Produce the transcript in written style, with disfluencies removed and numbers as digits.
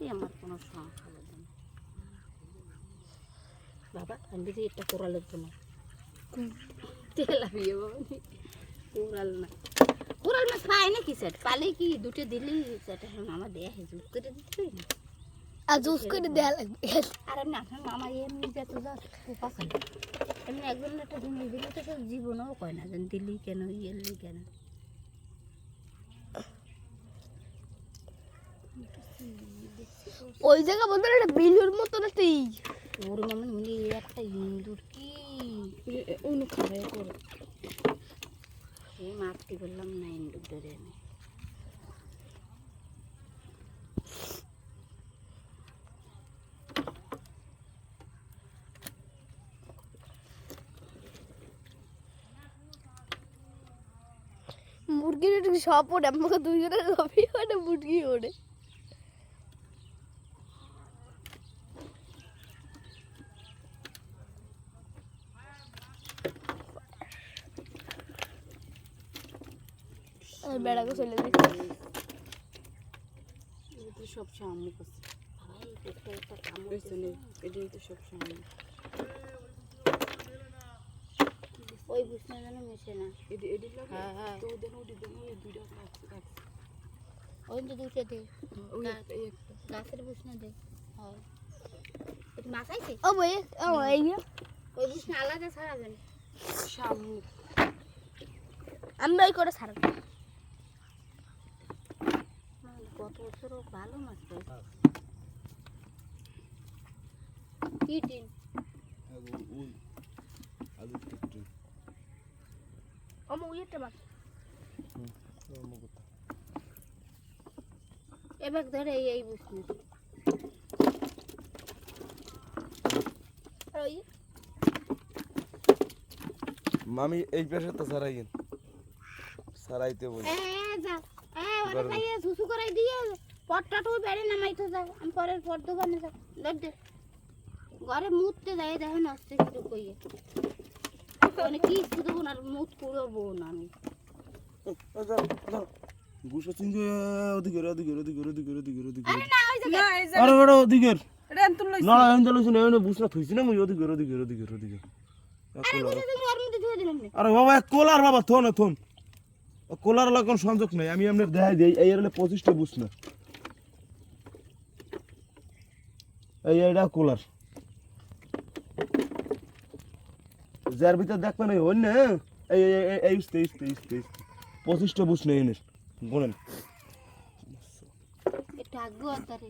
এই আমার কোনো সংখ্যা হবে না বাবা আমি যে এটা কোরালের জন্য তেল আবিয়ে বাবা কোরাল না কোরাল মাছ পায় না কি সেট পালে কি দুটো দিলেই সেটা মামা দেয়া হেজু করে দিতে না জুস করে দেয়া লাগবে আর আমি আপনার মামা এমনি যা তো যা পছন্দ এমনি একজন একটা জিনিস দিলে তো সব জীবনেও কয় না যেন দিল্লি কেন ইয়েলি কেন ওই জায়গা বলতে একটা বিলুর মতো না তুই ওর মামা উনি একটা ইন্দুর কি উনি খাবে করে সে মারতে বললাম না ইন্দুর ধরে এনে মুরগির একটু সব ওঠে আমাকে দুইজনের সবই ওঠে মুরগি ওঠে বেড়াকে চলে দিচ্ছি সব সামনে করছে ভাই একটা একটা কামড় চলে এটাই তো সব সামনে ওই বুঝনা যেন মেশে না হ্যাঁ হ্যাঁ তো ওদের ওটি দেবো ওই দুইটা রাখছে ওই তো দুইটা দে ওই একটা গাছের বুঝনা দে হ্যাঁ এটা মাছ আইছে ও ভাই ও এই ওই বুঝনা আলাদা ছাড়াবেন সামনে আমি ওই করে ছাড়ব কত বছরও ভালো মাছ পাই কি টিন আমার উইটা মাছ এবার ধরে এই বুঝনা ওই মামি এই পাশে তো সারাইতে বলি যা ওরে ভাই সুসু করাই দিয়ে পটটাটো বেড়ে নামাইতে যাও আমি পরের পর দোকানে যাও দে ঘরে মুততে যাই দেখেন আসছে কিছু কইয়ে মানে কি শুধু আর মুত করবো না আমি গুছো চিঙ্গে ওদিকে আরে না ওই যে আরে বড় ওদিকে রেন তুল লইছি না আমি তো লইছি না এনে বুসরা থইছি না মই ওদিকে আরে বুঝে তুমি ওর মধ্যে ধুয়ে দিলাম না আরে বাবা কোলার বাবা থন কোলার লাগান সংযোগ নাই আমি এমনি দেখাই দেই এই এরলে 25টা বুস না এই এটা কোলার যার ভিতর দেখবেন এই হন না এই 25টা বুস নেই এনে গুনেন এটা আগু আতারে